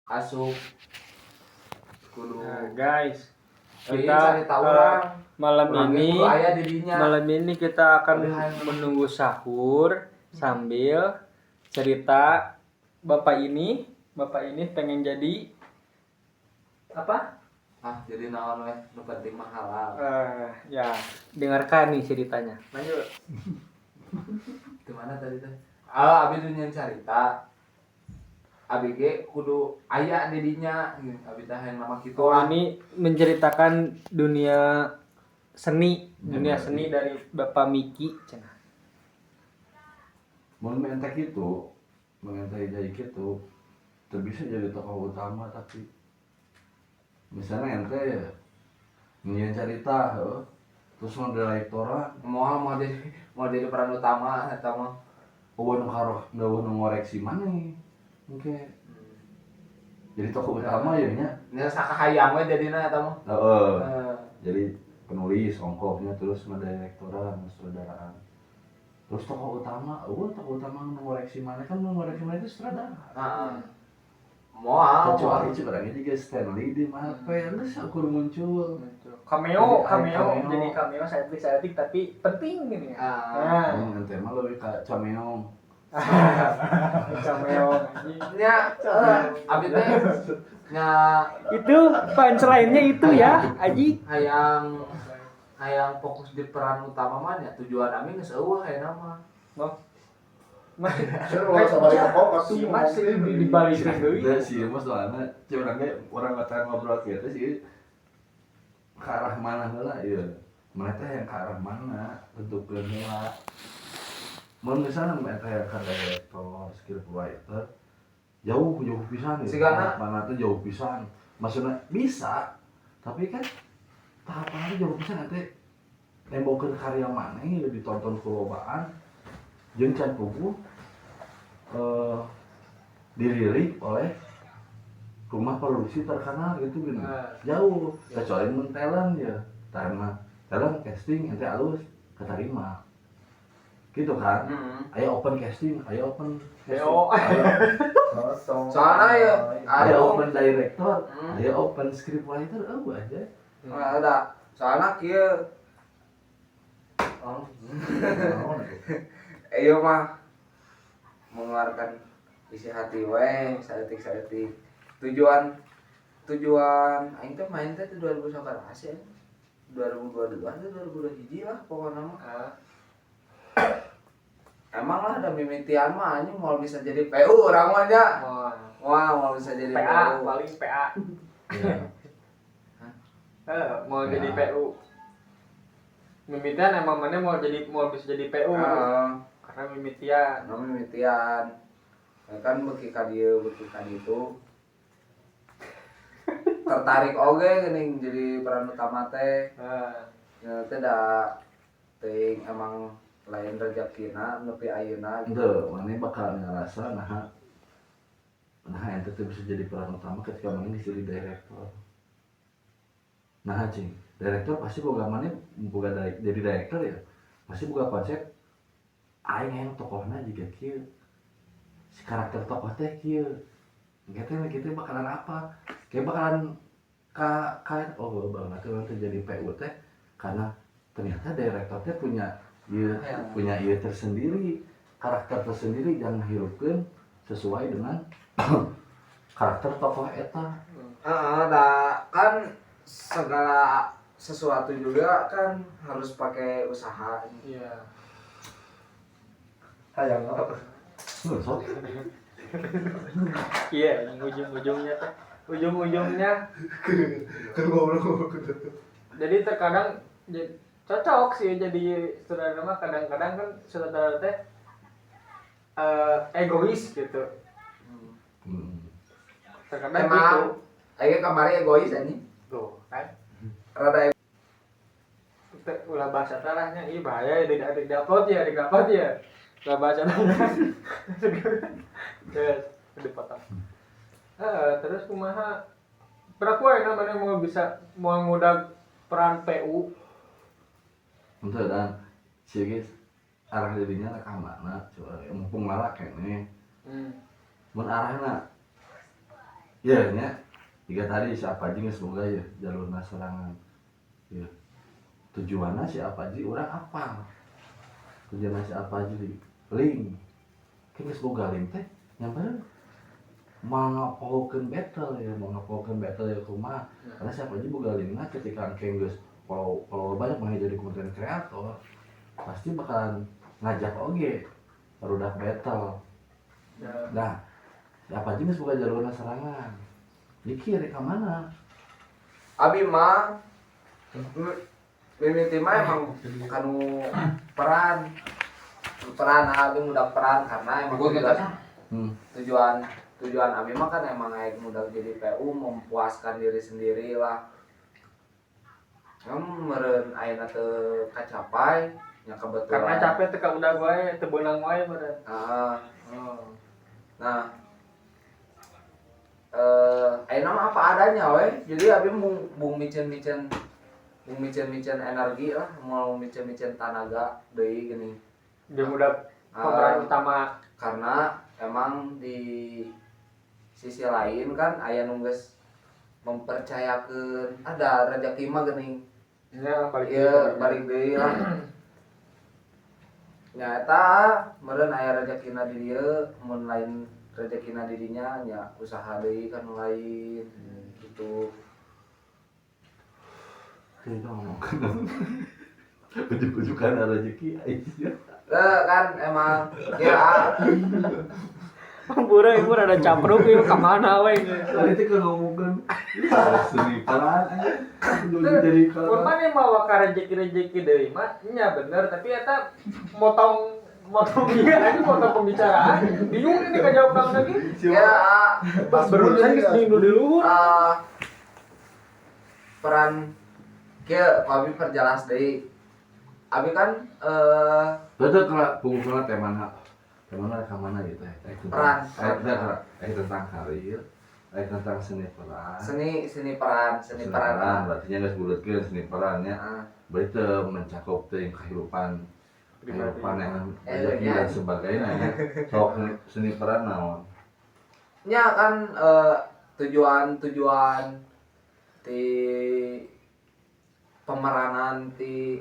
asup kudu guys, kita kita cari tahu orang malam ini kita akan menunggu sahur sambil cerita bapak ini pengen jadi apa? Jadi naon weh nu penting mah halal. Ya, dengarkan nih ceritanya. Lanjut. Gimana tadi teh? Abi tuh nyen carita. Abi ge kudu aya di dinya, abi teh hayang nama kitu. Ini menceritakan dunia seni dari Bapak Miki cenah. Mun mentek itu, mengentai jadi gitu, teu bisa jadi tokoh utama tapi misalnya ente ya nyian cerita, terus mau direktoran, mau jadi peran utama eta mah. Eueuh nu ngoreksi maneh. Oke. Jadi tokoh utama ya nya. Nya sakahayang we jadina eta mah. Jadi penulis ongkohnya terus ngedirektoran, sutradaraan. Terus tokoh utama nu ngoreksi maneh kan nu ngoreksi maneh itu sutradara. Moal Kecuali ceurangnya juga Stanley di Marvel geus ukur muncul. Cameo jadi cameo saeutik tapi penting gini ya. Ente mah leuwih ka cameo. Cameo. Nya abi teh nya itu punchline-nya itu ya, Aji. hayang fokus di peran utama mah nya tujuan ami geus eueuh hayana mah. Masih dibalikin deui. Teh sih mah soalna curangnya urang kata ngobrol kieu teh sih ke arah mana heula ieu. Mana teh yang ke arah mana bentukkeun heula. Mun misalna eta yang ka director, scriptwriter jauh pisan ya. Mana teh jauh pisan. Maksudna bisa, tapi kan tahapannya jauh pisan teh nembokeun karya maneh ditonton ku lobaan jeung can puguh dilirik oleh rumah produksi terkenal gitu gini. Jauh kecuali mun talent ya karena talent casting ente alus keterima gitu kan. Aya open casting, aya open soalnya ya aya open director, aya open scriptwriter aja. Ada soalnya kieu ayo mah mengeluarkan isi hati we saeutik tujuan aing teh main teh 2019 ya 2022 atau 2021 lah pokoknya mah emang lah ada mimitian mah anjing mau bisa jadi PU urang mah nya mau bisa jadi PA PU. paling PA mau jadi PU mimitian emang mana mau bisa jadi PU karena mimitian ya kan beki ka dieu itu tertarik oge geuning jadi peran utama teh ya teh da teuing emang lain rezekina nepi ayeuna gitu. Tuh, mana bakal ngerasa ente tuh bisa jadi peran utama ketika mana jadi direktor. Nah cing, direktur pasti boga mana jadi direktur ya pasti boga konsep aing yang tokohna juga kieu si karakter tokoh teh kieu kita bakalan apa kayak bakalan banget tuh jadi PU teh karena ternyata direktur teh punya ieu tersendiri karakter tersendiri yang ngahirupkeun sesuai dengan karakter tokoh eta. Kan segala sesuatu juga kan harus pakai usaha. Iya. Hayang sok. Iya, ujung-ujungnya jadi terkadang cocok sih jadi sutradara mah kadang-kadang kan sutradara teh egois gitu. Terkadang emang gitu. Ayo kamari egois anjing. Tuh, kan. Rada Ulah bahasa talahnya, ih bahaya ya di-upload ya. Ulah bahasa talahnya. Terus dipotong. Terus kumaha? Prakuai namanya mau ngudag peran PU. Untuk dan si guys arah dirinya ke mana coba mumpung malah kene mun arahna ya nya jika tadi siapa aja geus boga ya jalurna sorangan ya tujuannya siapa aja orang apa tujuannya siapa aja di link kan geus boga link teh nyampereun mau ngapokeun battle ya kumaha karena siapa aja boga linkna ketika engke geus kalau banyak mah jadi konten kreator pasti bakalan ngajak oge barudak battle. Nah, siapa aja geus boga jalurna serangan. Mikir ka mana? Abi mah mimiti mah emang kanu peran abi mudah peran karena emang tujuan abi mah kan emang kayak mudah jadi PU memuaskan diri sendiri lah. Meureun ayeuna teu kacapai nya kebetulan karena capek teh ka udah wae teu beunang wae bener. Nah ayeuna mah apa adanya we. Jadi abi bung micen energi lah, mau micen tenaga deui gini. Dia mudah pemeran utama karena emang di sisi lain kan aya nu geus mempercayakeun ada rezeki mah geuning. Ya, balik deui lah. Nya eta meureun aya rezekina di dieu, mun lain rezekina di dinya nya usaha deui kan lain gitu. Kita ngomongkeun ujuk-ujukan rezeki aja. Kan emang ya Pura ibu ada capruk ieu ka mana we Tadi teh kan ngomongkeun seni peran aja. Jadi kalau mana mawa ka rezeki deui mah nya bener tapi eta motong dia aja motong pembicaraan bingung ini ka jawab kang lagi ya pas berurusan geus di luhur peran kieu abi perjelas deui. Abi kan betul kalau pungkuna teh mana ka mana gitu peran tentang karir tentang seni peran peran berarti nya geus bulutkeun seni perannya berarti teu mencakup teh kehidupan yang rezeki dan sebagainya ya. Sok seni peran naon nya kan tujuan ti pemeranan ti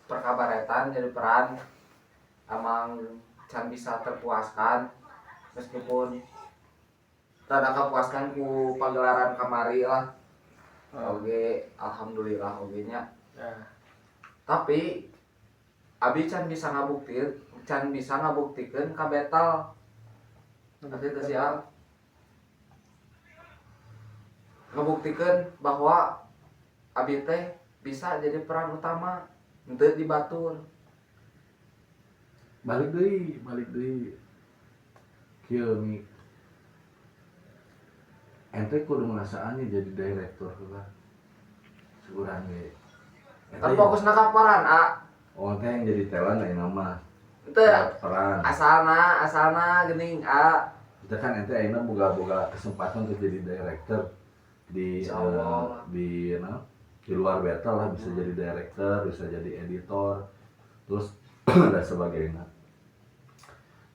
perkabaretan jadi peran emang can bisa terpuaskan meskipun rada kapuaskan ku pagelaran kamari lah. Oge alhamdulillah oge nya. Tapi abi can bisa ngabuktikeun ka battle. Berarti teh sia ngabuktikeun bahwa abi teh bisa jadi peran utama henteu dibatur. balik deui kieu mi ente kudu ngasaan jadi direktur lah seurang ge Kan fokusna ka peran oh teh yang jadi talent lain nama teu peran asalna geuning kita kan ente ayeuna boga kesempatan untuk jadi direktur di di luar battle lah bisa jadi director, bisa jadi editor, terus dan sebagainya.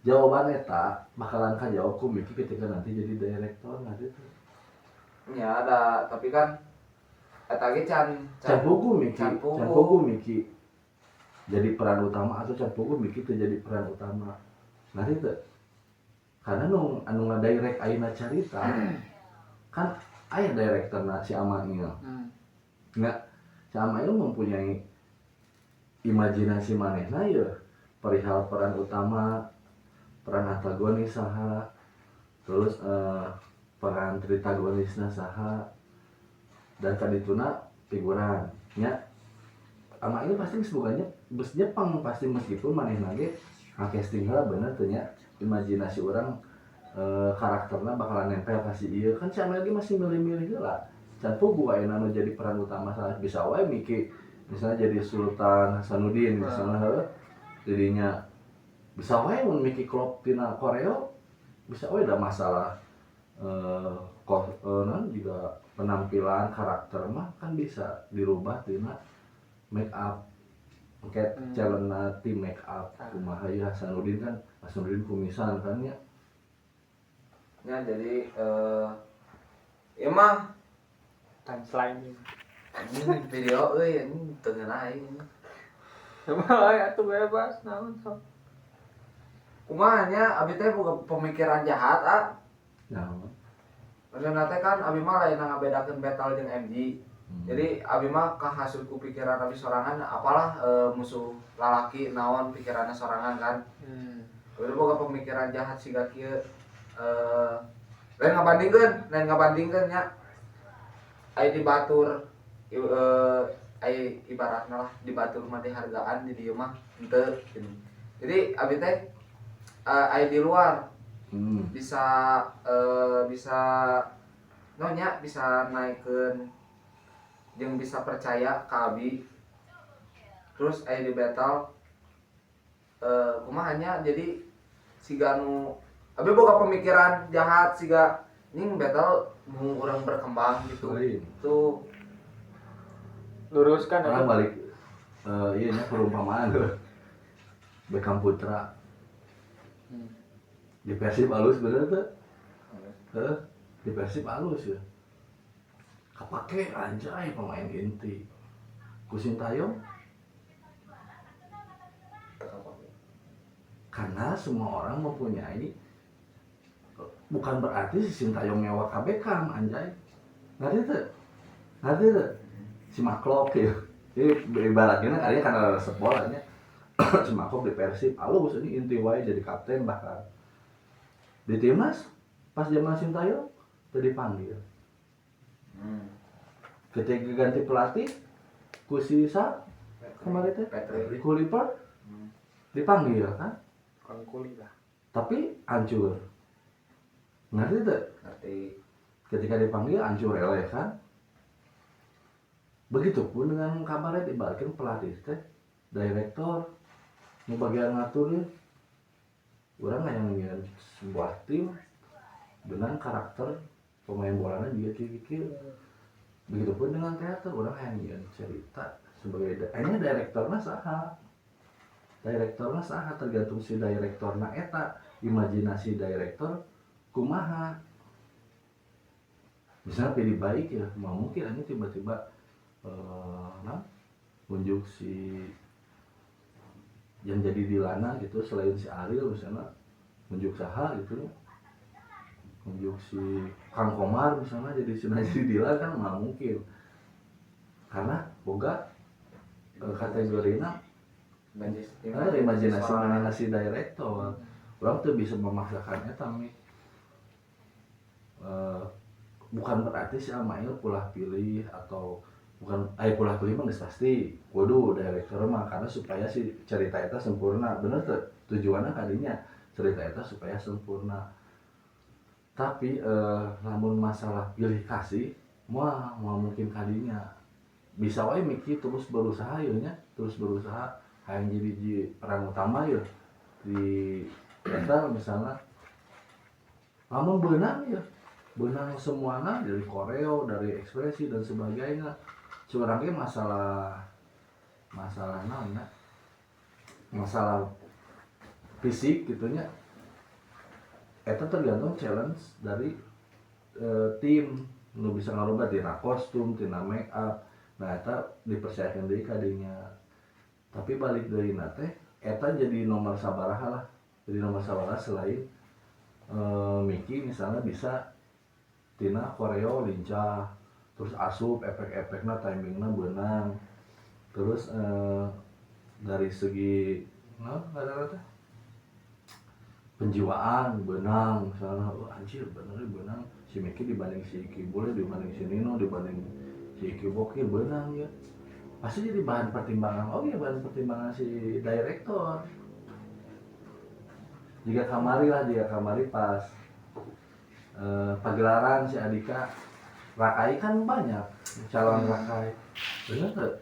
Jawaban eta bakalan kajawab ku Miki ketika nanti jadi director nanti tuh. Ya ada, tapi kan eta ge can pugu Miki jadi peran utama atau can pugu Miki teu jadi peran utama. Nanti teu. Karena anu ngadirect ayeuna carita kan aya direkturna si Amail. Nggak, si Amail mempunyai imajinasi manehna ya perihal peran utama, peran antagonis saha, terus peran tritagonisna saha, dan kadituna figuran. Nya Amail pasti sebuganya bus Jepang pasti meskipun manehna ge casting heula bener teh nya imajinasi orang karakterna bakalan nempel ka si ieu kan si Amail ge masih milih-milih heula. Can pugu ayeuna anu jadi peran utama salah bisa wae Miki misalnya jadi Sultan Hasanuddin misalnya jadinya bisa wae mun Miki klop tina koreo bisa wae da masalah juga penampilan karakter mah kan bisa dirubah tina make up kayak calonna tim make up kumaha ieu Hasanuddin kan Hasanuddin kumisan kan ya jadi mah Punchline ini. anjing video euy anjing teu ngeunah aing. Coba atuh bebas naon sok. Kumaha nya abi teh boga pemikiran jahat Ya. maksudna teh kan abi mah lain ngabedakeun battle jeung MG. Jadi abi mah kahasil ku pikiran abi sorangan apalah musuh lalaki naon pikiranna sorangan kan. Abi boga pemikiran jahat siga kieu lain ngabandingkeun nya aya di batur aya ibaratna lah di batur mah dihargaan di dieu mah henteu. Jadi abi teh aya di luar bisa nonya bisa naikeun jeung bisa percaya ka abi terus aya di battle kumaha nya jadi siga nu abi boga pemikiran jahat siga ning battle nu urang berkembang gitu Lain. tuh Luruskan Orang atuh. balik iya nya perumpamaan tuh. Beckham Putra di Persib halus bener tuh. Di Persib halus ya. Kapake anjay pemain inti. Ku Sintayong karena semua orang mempunyai bukan berarti si Sintayong nyewa ka Beckham anjay. Ngerti tuh? Si Maklok ya. Jadi ibaratnya kalian karena sekolahnya si Maklok di Persib halus ini inti wae jadi kapten bahkan. Di timnas pas zaman Sintayong udah dipanggil. Ketika ganti pelatih ku sisa kemarin teh Patrick ku Liverpool dipanggil kan Kang kuli lah. tapi hancur ngerti tuh ngerti ketika dipanggil hancur eleh kan begitupun dengan kabarnya dibalikin pelatih teh direktor nu bagian ngaturin orang ngayangin sebuah tim dengan karakter pemain bolanya dia kikir. Begitupun dengan teater orang ngayangin cerita sebagai ini direktorna saha tergantung si direktorna eta imajinasi direktor kumaha misalnya pilih baik ya mau mungkin ini tiba-tiba unjuk si yang jadi Dilana gitu selain si Ariel misalnya unjuk saha gitu unjuk si Kang Komar misalnya jadi Dilan kan nggak mungkin karena boga kategorina imajinasi mana si direktor orang tuh bisa memaksakan eta bukan berarti si Amail pulah pilih atau bukan pulah pilih mah geus pasti kudu direktur mah karena supaya si cerita eta sempurna bener tuh tujuannya kadinya cerita eta supaya sempurna tapi namun masalah pilih kasih mau mungkin kadinya bisa wae mikir terus berusaha ya terus berusaha hayang jadi peran utama ya di eta misalnya namun benang semuanya dari koreo dari ekspresi dan sebagainya curangnya masalah naon masalah fisik gitunya eta tergantung challenge dari tim nu bisa ngarubah tina kostum tina make up nah eta dipercayakan deui kadinya tapi balik deui na teh eta jadi nomor sabaraha lah jadi nomor sabaraha selain Miki misalnya bisa tina koreo lincah terus asup efek-efekna timingna beunang terus dari segi ada penjiwaan benang misalnya anjir bener benang si Miki dibanding si Iki boleh dibanding si Nino dibanding si Iki Bokir benang ya pasti jadi bahan pertimbangan bahan pertimbangan si direktor jika kamari pas pagelaran si Adika Rakai kan banyak calon Rakai bener tuh